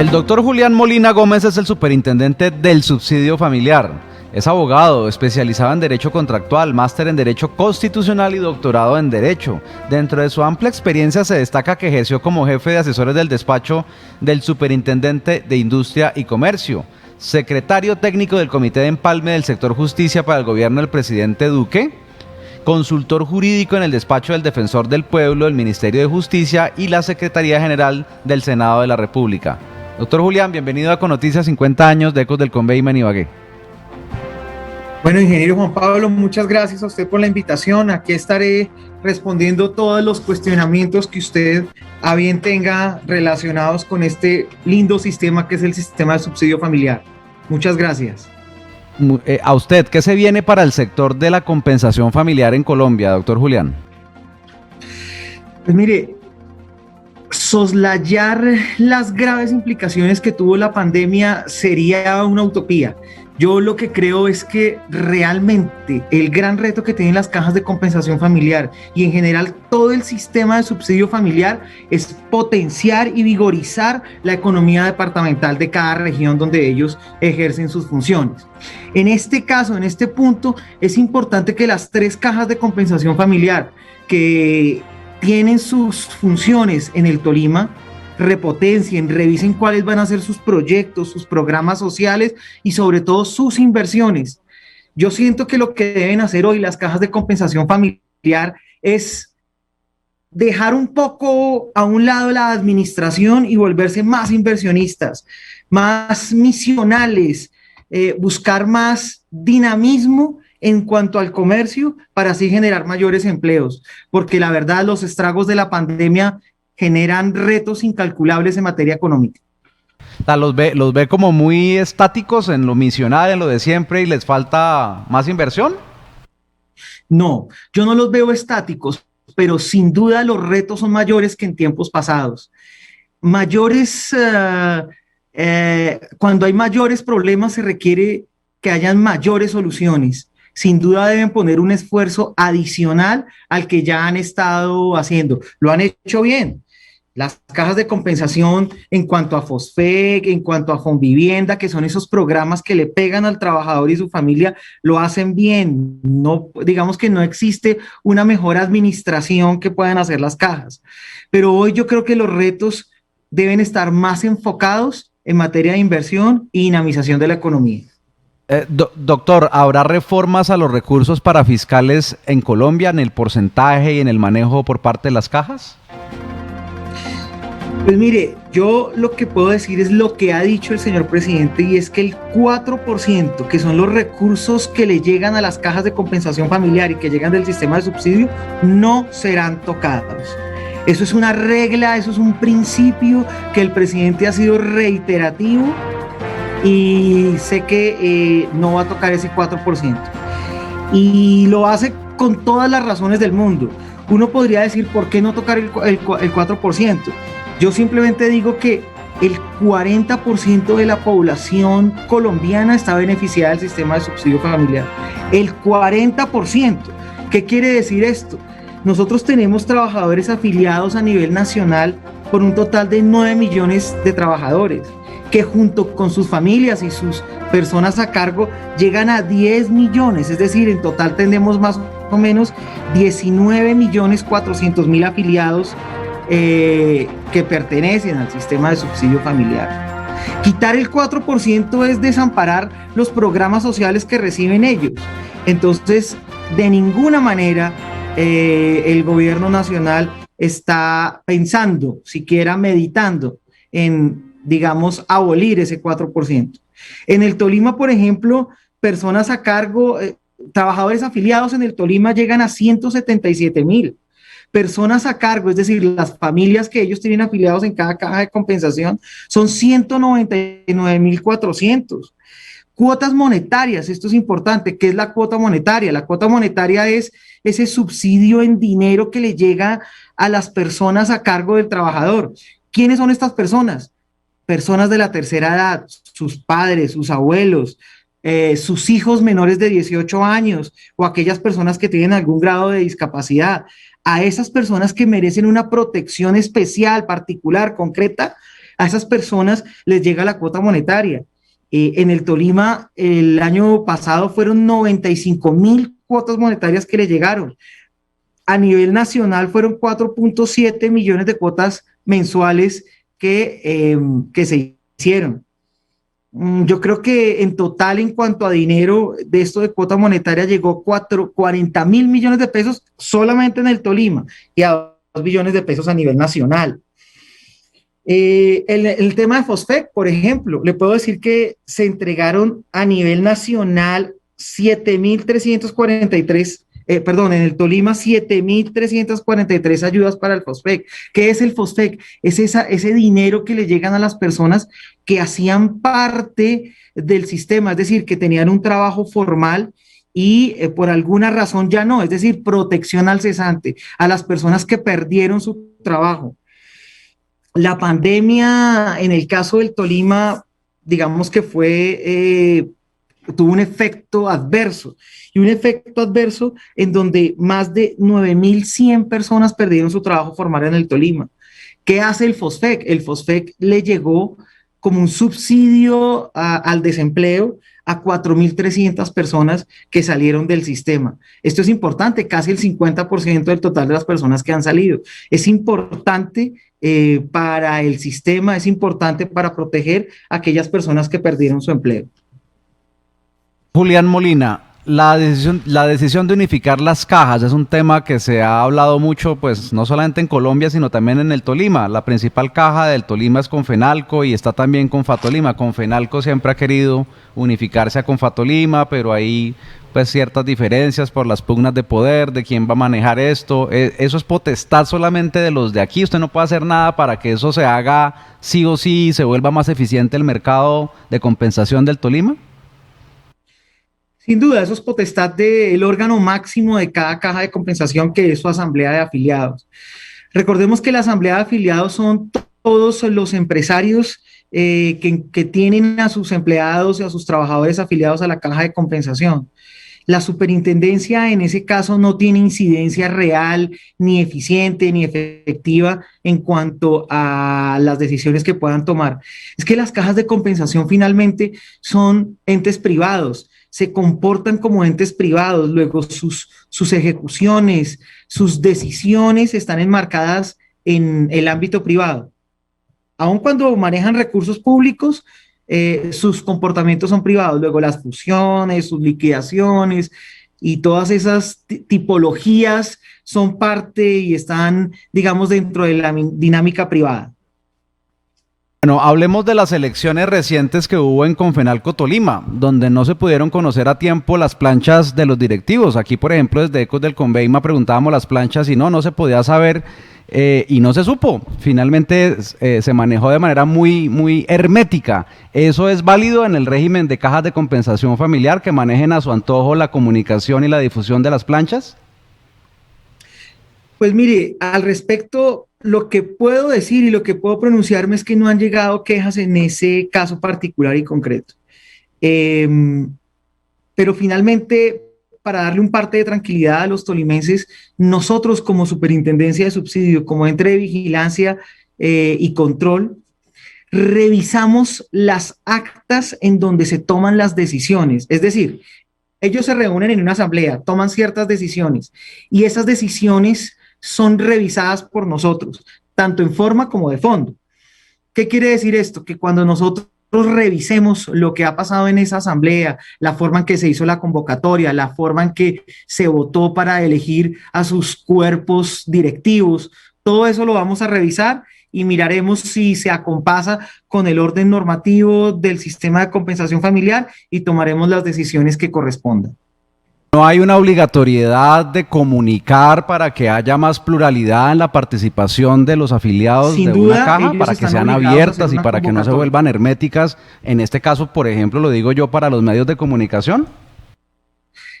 El doctor Julián Molina Gómez es el superintendente del subsidio familiar. Es abogado, especializado en Derecho Contractual, máster en Derecho Constitucional y doctorado en Derecho. Dentro de su amplia experiencia se destaca que ejerció como jefe de asesores del despacho del Superintendente de Industria y Comercio, secretario técnico del Comité de Empalme del Sector Justicia para el gobierno del presidente Duque, consultor jurídico en el despacho del Defensor del Pueblo, el Ministerio de Justicia y la Secretaría General del Senado de la República. Doctor Julián, bienvenido a Econoticias 50 años de Ecos del Conveima en Ibagué. Bueno, ingeniero Juan Pablo, muchas gracias a usted por la invitación. Aquí estaré respondiendo todos los cuestionamientos que usted a bien tenga relacionados con este lindo sistema que es el sistema de subsidio familiar. Muchas gracias. A usted, ¿qué se viene para el sector de la compensación familiar en Colombia, doctor Julián? Pues mire, soslayar las graves implicaciones que tuvo la pandemia sería una utopía. Yo lo que creo es que realmente el gran reto que tienen las cajas de compensación familiar y en general todo el sistema de subsidio familiar es potenciar y vigorizar la economía departamental de cada región donde ellos ejercen sus funciones. En este caso, en este punto, es importante que las tres cajas de compensación familiar que tienen sus funciones en el Tolima repotencien, revisen cuáles van a ser sus proyectos, sus programas sociales y sobre todo sus inversiones. Yo siento que lo que deben hacer hoy las cajas de compensación familiar es dejar un poco a un lado la administración y volverse más inversionistas, más misionales, buscar más dinamismo en cuanto al comercio para así generar mayores empleos, porque la verdad los estragos de la pandemia generan retos incalculables en materia económica. Los ve como muy estáticos en lo misional, en lo de siempre, y les falta más inversión. No, yo no los veo estáticos, pero sin duda los retos son mayores que en tiempos pasados. Cuando hay mayores problemas se requiere que hayan mayores soluciones. Sin duda deben poner un esfuerzo adicional al que ya han estado haciendo. Lo han hecho bien. Las cajas de compensación en cuanto a Fosfec, en cuanto a Fonvivienda, que son esos programas que le pegan al trabajador y su familia, lo hacen bien. No, digamos que no existe una mejor administración que puedan hacer las cajas. Pero hoy yo creo que los retos deben estar más enfocados en materia de inversión y dinamización de la economía. Doctor, ¿habrá reformas a los recursos para fiscales en Colombia en el porcentaje y en el manejo por parte de las cajas? Pues mire, yo lo que puedo decir es lo que ha dicho el señor presidente y es que el 4%, que son los recursos que le llegan a las cajas de compensación familiar y que llegan del sistema de subsidio, no serán tocados. Eso es una regla, eso es un principio que el presidente ha sido reiterativo y sé que no va a tocar ese 4%. Y lo hace con todas las razones del mundo. Uno podría decir, ¿por qué no tocar el 4%? Yo simplemente digo que el 40% de la población colombiana está beneficiada del sistema de subsidio familiar. El 40%. ¿Qué quiere decir esto? Nosotros tenemos trabajadores afiliados a nivel nacional por un total de 9 millones de trabajadores, que junto con sus familias y sus personas a cargo llegan a 10 millones, es decir, en total tenemos más o menos 19.400.000 afiliados que pertenecen al sistema de subsidio familiar. Quitar el 4% es desamparar los programas sociales que reciben ellos. Entonces, de ninguna manera el gobierno nacional está pensando, siquiera meditando en, digamos, abolir ese 4%. En el Tolima, por ejemplo, personas a cargo, trabajadores afiliados en el Tolima llegan a 177.000. Personas a cargo, es decir, las familias que ellos tienen afiliados en cada caja de compensación, son 199.400. Cuotas monetarias, esto es importante. ¿Qué es la cuota monetaria? La cuota monetaria es ese subsidio en dinero que le llega a las personas a cargo del trabajador. ¿Quiénes son estas personas? Personas de la tercera edad, sus padres, sus abuelos, sus hijos menores de 18 años o aquellas personas que tienen algún grado de discapacidad. A esas personas que merecen una protección especial, particular, concreta, A esas personas les llega la cuota monetaria. En el Tolima, el año pasado fueron 95.000 cuotas monetarias que le llegaron. A nivel nacional fueron 4.7 millones de cuotas mensuales que se hicieron. Yo creo que en total, en cuanto a dinero de esto de cuota monetaria, llegó 40.000 millones de pesos solamente en el Tolima y a 2 billones de pesos a nivel nacional. El tema de Fosfec, por ejemplo, le puedo decir que se entregaron a nivel nacional 7.343, en el Tolima 7.343 ayudas para el Fosfec. ¿Qué es el Fosfec? Es ese dinero que le llegan a las personas que hacían parte del sistema, es decir, que tenían un trabajo formal y por alguna razón ya no, es decir, protección al cesante, a las personas que perdieron su trabajo. La pandemia, en el caso del Tolima, digamos que tuvo un efecto adverso, y un efecto adverso en donde más de 9.100 personas perdieron su trabajo formal en el Tolima. ¿Qué hace el Fosfec? El Fosfec le llegó como un subsidio al desempleo a 4.300 personas que salieron del sistema. Esto es importante, casi el 50% del total de las personas que han salido. Es importante para el sistema, es importante para proteger a aquellas personas que perdieron su empleo. Julián Molina, la decisión de unificar las cajas es un tema que se ha hablado mucho, pues no solamente en Colombia, sino también en el Tolima. La principal caja del Tolima es Confenalco y está también Confatolima. Confenalco siempre ha querido unificarse a Confatolima, pero hay pues ciertas diferencias por las pugnas de poder, de quién va a manejar esto. Eso es potestad solamente de los de aquí. Usted no puede hacer nada para que eso se haga sí o sí y se vuelva más eficiente el mercado de compensación del Tolima. Sin duda, eso es potestad del órgano máximo de cada caja de compensación, que es su asamblea de afiliados. Recordemos que la asamblea de afiliados son todos los empresarios que tienen a sus empleados y a sus trabajadores afiliados a la caja de compensación. La superintendencia en ese caso no tiene incidencia real, ni eficiente, ni efectiva en cuanto a las decisiones que puedan tomar. Es que las cajas de compensación finalmente son entes privados, se comportan como entes privados, luego sus ejecuciones, sus decisiones están enmarcadas en el ámbito privado. Aun cuando manejan recursos públicos, sus comportamientos son privados, luego las fusiones, sus liquidaciones y todas esas tipologías son parte y están, digamos, dentro de la dinámica privada. Bueno, hablemos de las elecciones recientes que hubo en Confenalco Tolima, donde no se pudieron conocer a tiempo las planchas de los directivos. Aquí, por ejemplo, desde Ecos del Conveima preguntábamos las planchas y no se podía saber y no se supo. Finalmente se manejó de manera muy, muy hermética. ¿Eso es válido en el régimen de cajas de compensación familiar, que manejen a su antojo la comunicación y la difusión de las planchas? Pues mire, al respecto, lo que puedo decir y lo que puedo pronunciarme es que no han llegado quejas en ese caso particular y concreto. Pero finalmente, para darle un parte de tranquilidad a los tolimenses, nosotros como Superintendencia de Subsidio, como ente de vigilancia y control, revisamos las actas en donde se toman las decisiones. Es decir, ellos se reúnen en una asamblea, toman ciertas decisiones y esas decisiones son revisadas por nosotros, tanto en forma como de fondo. ¿Qué quiere decir esto? Que cuando nosotros revisemos lo que ha pasado en esa asamblea, la forma en que se hizo la convocatoria, la forma en que se votó para elegir a sus cuerpos directivos, todo eso lo vamos a revisar y miraremos si se acompasa con el orden normativo del sistema de compensación familiar y tomaremos las decisiones que correspondan. ¿No hay una obligatoriedad de comunicar para que haya más pluralidad en la participación de los afiliados de una caja, para que sean abiertas y para que no se vuelvan herméticas? En este caso, por ejemplo, lo digo yo, para los medios de comunicación.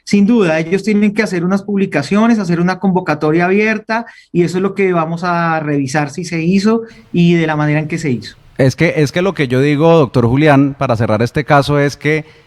Sin duda, ellos tienen que hacer unas publicaciones, hacer una convocatoria abierta y eso es lo que vamos a revisar si se hizo y de la manera en que se hizo. Es que lo que yo digo, doctor Julián, para cerrar este caso, es que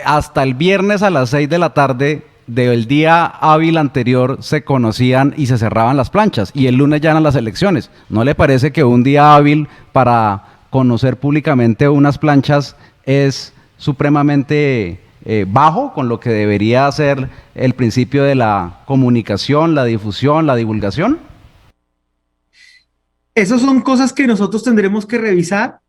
hasta el viernes a las 6 de la tarde del día hábil anterior se conocían y se cerraban las planchas y el lunes ya eran las elecciones. ¿No le parece que un día hábil para conocer públicamente unas planchas es supremamente bajo, con lo que debería ser el principio de la comunicación, la difusión, la divulgación? Esas son cosas que nosotros tendremos que revisar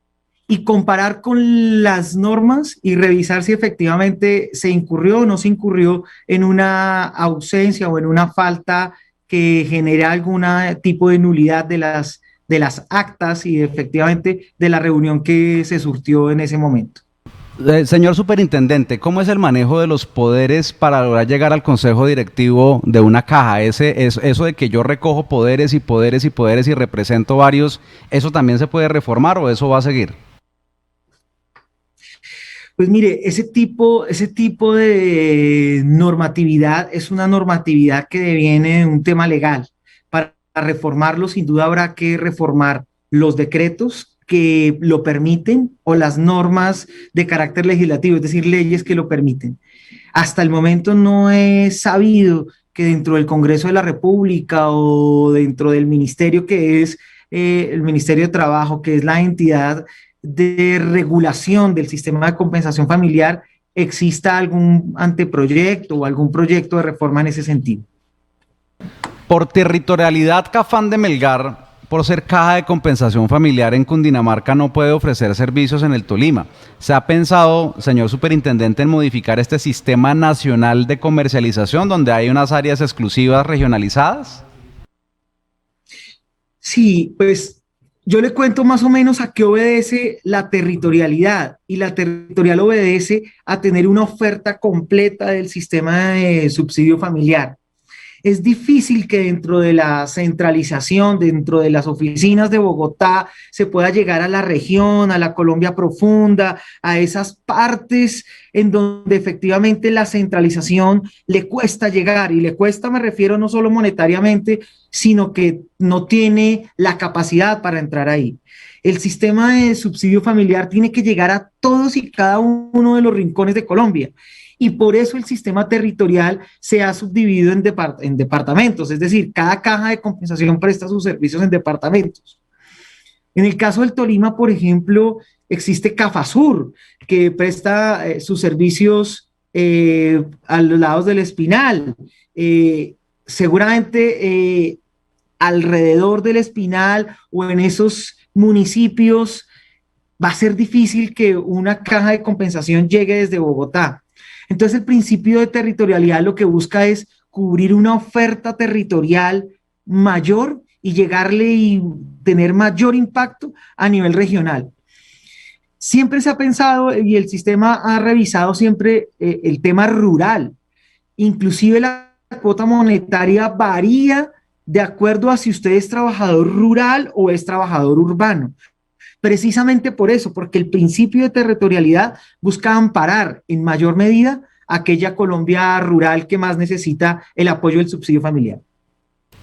y comparar con las normas y revisar si efectivamente se incurrió o no se incurrió en una ausencia o en una falta que genera algún tipo de nulidad de las actas y efectivamente de la reunión que se surtió en ese momento. Señor superintendente, ¿cómo es el manejo de los poderes para lograr llegar al consejo directivo de una caja? Eso de que yo recojo poderes y poderes y poderes y represento varios, ¿eso también se puede reformar o eso va a seguir? Pues mire, ese tipo de normatividad es una normatividad que deviene de un tema legal. Para reformarlo, sin duda habrá que reformar los decretos que lo permiten o las normas de carácter legislativo, es decir, leyes que lo permiten. Hasta el momento no he sabido que dentro del Congreso de la República o dentro del ministerio que es el Ministerio de Trabajo, que es la entidad de regulación del sistema de compensación familiar, exista algún anteproyecto o algún proyecto de reforma en ese sentido. Por territorialidad, Cafán de Melgar, por ser caja de compensación familiar en Cundinamarca, no puede ofrecer servicios en el Tolima. ¿Se ha pensado, señor superintendente, en modificar este sistema nacional de comercialización donde hay unas áreas exclusivas regionalizadas? Sí, pues yo le cuento más o menos a qué obedece la territorialidad, y la territorial obedece a tener una oferta completa del sistema de subsidio familiar. Es difícil que dentro de la centralización, dentro de las oficinas de Bogotá, se pueda llegar a la región, a la Colombia profunda, a esas partes en donde efectivamente la centralización le cuesta llegar, y le cuesta, me refiero no solo monetariamente, sino que no tiene la capacidad para entrar ahí. El sistema de subsidio familiar tiene que llegar a todos y cada uno de los rincones de Colombia. Y por eso el sistema territorial se ha subdividido en departamentos, es decir, cada caja de compensación presta sus servicios en departamentos. En el caso del Tolima, por ejemplo, existe Cafasur, que presta sus servicios a los lados del Espinal. Seguramente alrededor del Espinal o en esos municipios va a ser difícil que una caja de compensación llegue desde Bogotá. Entonces, el principio de territorialidad lo que busca es cubrir una oferta territorial mayor y llegarle y tener mayor impacto a nivel regional. Siempre se ha pensado y el sistema ha revisado siempre el tema rural. Inclusive la cuota monetaria varía de acuerdo a si usted es trabajador rural o es trabajador urbano. Precisamente por eso, porque el principio de territorialidad busca amparar en mayor medida aquella Colombia rural que más necesita el apoyo del subsidio familiar.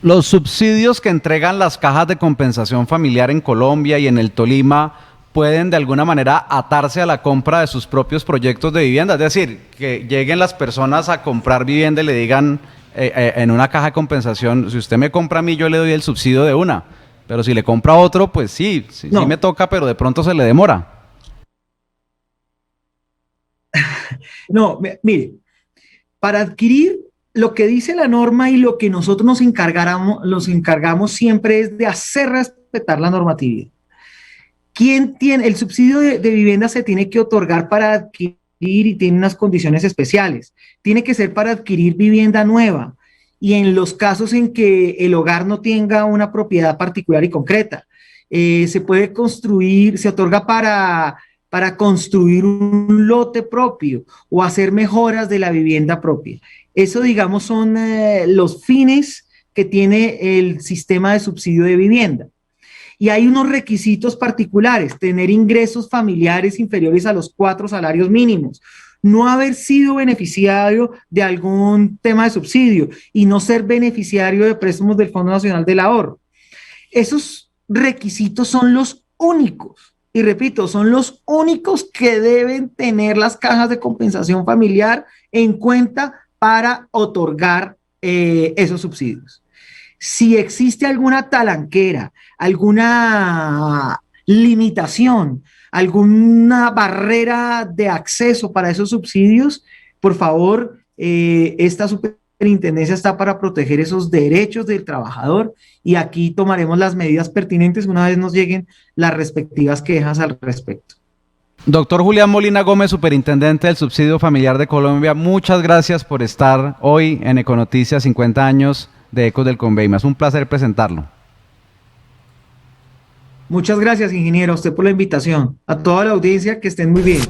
Los subsidios que entregan las cajas de compensación familiar en Colombia y en el Tolima pueden de alguna manera atarse a la compra de sus propios proyectos de vivienda. Es decir, que lleguen las personas a comprar vivienda y le digan en una caja de compensación, si usted me compra a mí, yo le doy el subsidio de una. Pero si le compra a otro, pues sí, No, sí me toca, pero de pronto se le demora. no, mire, para adquirir lo que dice la norma y lo que nosotros nos encargamos siempre es de hacer respetar la normatividad. ¿Quién tiene el subsidio de vivienda? Se tiene que otorgar para adquirir y tiene unas condiciones especiales. Tiene que ser para adquirir vivienda nueva y en los casos en que el hogar no tenga una propiedad particular y concreta. Se puede construir, se otorga para construir un lote propio o hacer mejoras de la vivienda propia. Eso, digamos, son los fines que tiene el sistema de subsidio de vivienda. Y hay unos requisitos particulares: tener ingresos familiares inferiores a los 4 salarios mínimos, no haber sido beneficiario de algún tema de subsidio y no ser beneficiario de préstamos del Fondo Nacional del Ahorro. Esos requisitos son los únicos, y repito, son los únicos que deben tener las cajas de compensación familiar en cuenta para otorgar esos subsidios. Si existe alguna talanquera, alguna limitación, alguna barrera de acceso para esos subsidios, por favor, esta superintendencia está para proteger esos derechos del trabajador y aquí tomaremos las medidas pertinentes una vez nos lleguen las respectivas quejas al respecto. Doctor Julián Molina Gómez, superintendente del Subsidio Familiar de Colombia, muchas gracias por estar hoy en Econoticias 50 años de Ecos del Conveima. Es un placer presentarlo. Muchas gracias, ingeniero, a usted por la invitación. A toda la audiencia, que estén muy bien.